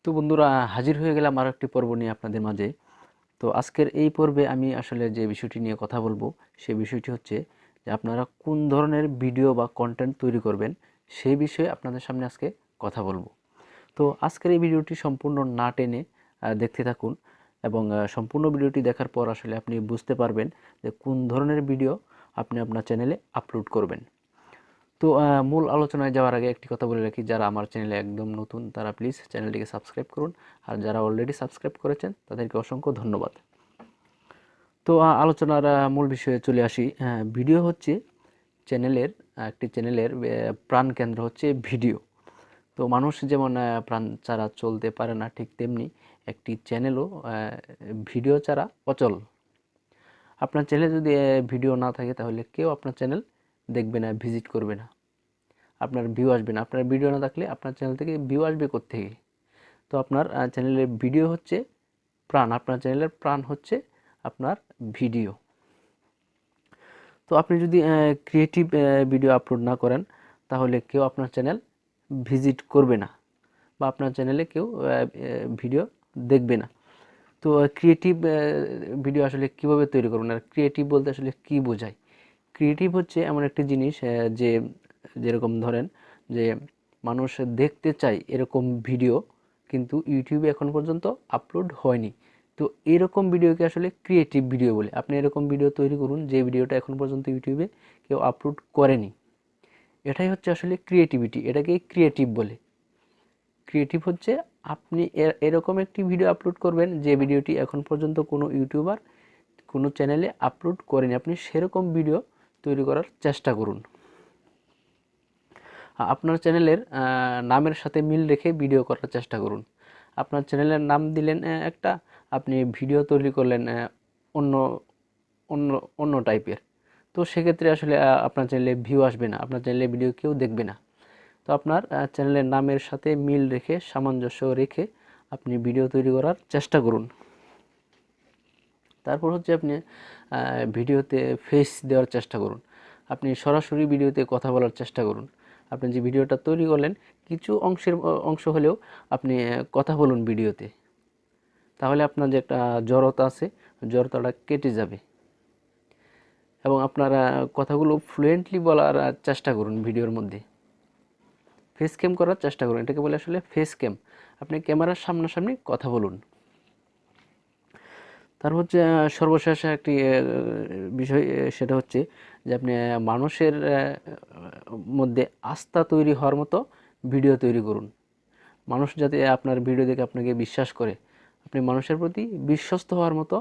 তো বন্ধুরা, হাজির হয়ে গেলাম আরও একটি পর্ব নিয়ে আপনাদের মাঝে। তো আজকের এই পর্বে আমি আসলে যে বিষয়টি নিয়ে কথা বলবো সেই বিষয়টি হচ্ছে যে আপনারা কোন ধরনের ভিডিও বা কন্টেন্ট তৈরি করবেন সেই বিষয়ে আপনাদের সামনে আজকে কথা বলবো। তো আজকের এই ভিডিওটি সম্পূর্ণ না টেনে দেখতে থাকুন এবং সম্পূর্ণ ভিডিওটি দেখার পর আসলে আপনি বুঝতে পারবেন যে কোন ধরনের ভিডিও আপনি আপনার চ্যানেলে আপলোড করবেন। তো মূল আলোচনায় যাওয়ার আগে একটি কথা বলে রাখি, যারা আমার চ্যানেলে একদম নতুন তারা প্লিজ চ্যানেলটিকে সাবস্ক্রাইব করুন, আর যারা অলরেডি সাবস্ক্রাইব করেছেন তাদেরকে অসংখ্য ধন্যবাদ। তো আলোচনার মূল বিষয়ে চলে আসি। ভিডিও হচ্ছে একটি চ্যানেলের প্রাণকেন্দ্র হচ্ছে ভিডিও। তো মানুষ যেমন প্রাণ ছাড়া চলতে পারে না, ঠিক তেমনি একটি চ্যানেলও ভিডিও ছাড়া অচল। আপনার চ্যানেলে যদি ভিডিও না থাকে তাহলে কেউ আপনার চ্যানেল দেখবে না, ভিজিট করবে না, আপনার ভিউ আসবে না। আপনার ভিডিও না থাকলে আপনার চ্যানেল থেকে ভিউ আসবে কোত্থেকে? তো আপনার চ্যানেলের ভিডিও হচ্ছে প্রাণ, আপনার চ্যানেলের প্রাণ হচ্ছে আপনার ভিডিও। তো আপনি যদি ক্রিয়েটিভ ভিডিও আপলোড না করেন তাহলে কেউ আপনার চ্যানেল ভিজিট করবে না বা আপনার চ্যানেলে কেউ ভিডিও দেখবে না। তো ক্রিয়েটিভ ভিডিও আসলে কীভাবে তৈরি করবেন, আর ক্রিয়েটিভ বলতে আসলে কী বোঝায়? ক্রিয়েটিভ হচ্ছে এমন একটি জিনিস যে যেরকম ধরেন যে মানুষ দেখতে চায় এরকম ভিডিও কিন্তু ইউটিউবে এখন পর্যন্ত আপলোড হয়নি। তো এরকম ভিডিওকে আসলে ক্রিয়েটিভ ভিডিও বলে। আপনি এরকম ভিডিও তৈরি করুন যে ভিডিওটা এখন পর্যন্ত ইউটিউবে কেউ আপলোড করেনি। এটাই হচ্ছে আসলে ক্রিয়েটিভিটি, এটাকেই ক্রিয়েটিভ বলে। ক্রিয়েটিভ হচ্ছে আপনি এরকম একটি ভিডিও আপলোড করবেন যে ভিডিওটি এখন পর্যন্ত কোনো ইউটিউবার কোনো চ্যানেলে আপলোড করেনি। আপনি সেরকম ভিডিও তৈরি করার চেষ্টা করুন। আপনার চ্যানেলের নামের সাথে মিল রেখে ভিডিও করার চেষ্টা করুন। আপনার চ্যানেলের নাম দিলেন একটা, আপনি ভিডিও তৈরি করলেন অন্য অন্য অন্য টাইপের। তো সেক্ষেত্রে আসলে আপনার চ্যানেলে ভিউ আসবে না, আপনার চ্যানেলে ভিডিও কেউ দেখবে না। তো আপনার চ্যানেলের নামের সাথে মিল রেখে, সামঞ্জস্য রেখে আপনি ভিডিও তৈরি করার চেষ্টা করুন। তারপর হচ্ছে আপনি ভিডিওতে ফেস দেওয়ার চেষ্টা করুন। আপনি সরাসরি ভিডিওতে কথা বলার চেষ্টা করুন। আপনি যে ভিডিওটা তৈরি করলেন কিছু অংশ হলেও আপনি কথা বলুন ভিডিওতে। তাহলে আপনার যে একটা জড়তা আছে, জড়তাটা কেটে যাবে এবং আপনার কথাগুলো ফ্লুয়েন্টলি বলার চেষ্টা করুন ভিডিওর মধ্যে। ফেস ক্যাম করার চেষ্টা করুন, এটাকে বলে আসলে ফেস ক্যাম। আপনি ক্যামেরার সামনাসামনি কথা বলুন। তারপর হচ্ছে সর্বশেষ একটি বিষয়, সেটা হচ্ছে যে আপনি মানুষের মধ্যে আস্থা তৈরি হওয়ার মতো ভিডিও তৈরি করুন। মানুষ যাতে আপনার ভিডিও দেখে আপনাকে বিশ্বাস করে, আপনি মানুষের প্রতি বিশ্বস্ত হওয়ার মতো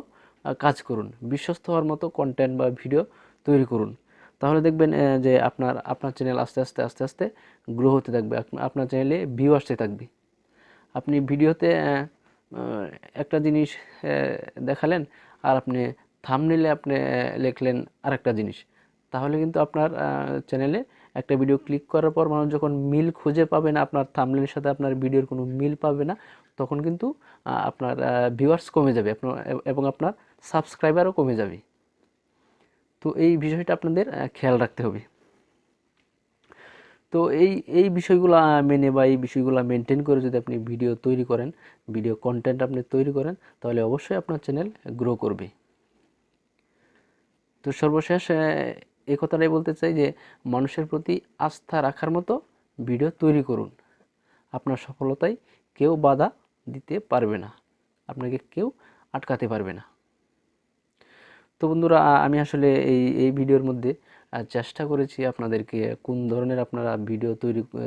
কাজ করুন, বিশ্বস্ত হওয়ার মতো কন্টেন্ট বা ভিডিও তৈরি করুন। তাহলে দেখবেন যে আপনার চ্যানেল আস্তে আস্তে আস্তে আস্তে গ্রো হতে থাকবে, আপনার চ্যানেলে ভিউ আসতে থাকবে। আপনি ভিডিওতে একটা জিনিস দেখালেন আর আপনি থাম্বনেইলে আপনি লিখলেন আরেকটা জিনিস, তাহলে কিন্তু আপনার চ্যানেলে একটা ভিডিও ক্লিক করার পর মানুষ যখন মিল খুঁজে পাবে না, আপনার থাম্বনেইলের সাথে আপনার ভিডিওর কোনো মিল পাবে না, তখন কিন্তু আপনার ভিউয়ার্স কমে যাবে এবং আপনার সাবস্ক্রাইবারও কমে যাবে। তো এই বিষয়টা আপনাদের খেয়াল রাখতে হবে। তো এই বিষয়গুলো মেনে বা এই বিষয়গুলো মেনটেন করে যদি আপনি ভিডিও তৈরি করেন, ভিডিও কন্টেন্ট আপনি তৈরি করেন, তাহলে অবশ্যই আপনার চ্যানেল গ্রো করবে। তো সর্বশেষ এই কথাটাই বলতে চাই যে মানুষের প্রতি আস্থা রাখার মতো ভিডিও তৈরি করুন। আপনার সফলতায় কেউ বাধা দিতে পারবে না, আপনাকে কেউ আটকাতে পারবে না। তো বন্ধুরা, আমি আসলে এই ভিডিওর মধ্যে চেষ্টা করেছি আপনাদেরকে কোন ধরনের আপনারা ভিডিও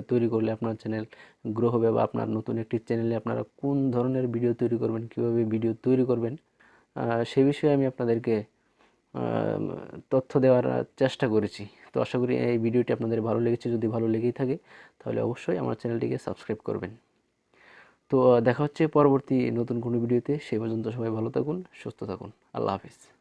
তৈরি করলে আপনার চ্যানেল গ্রো হবে, বা আপনার নতুন একটি চ্যানেলে আপনারা কোন ধরনের ভিডিও তৈরি করবেন, কীভাবে ভিডিও তৈরি করবেন, সেই বিষয়ে আমি আপনাদেরকে তথ্য দেওয়ার চেষ্টা করেছি। তো আশা করি এই ভিডিওটি আপনাদের ভালো লেগেছে। যদি ভালো লেগেই থাকে তাহলে অবশ্যই আমার চ্যানেলটিকে সাবস্ক্রাইব করবেন। তো দেখা হচ্ছে পরবর্তী নতুন কোনো ভিডিওতে। সেই পর্যন্ত সবাই ভালো থাকুন, সুস্থ থাকুন। আল্লাহ হাফিজ।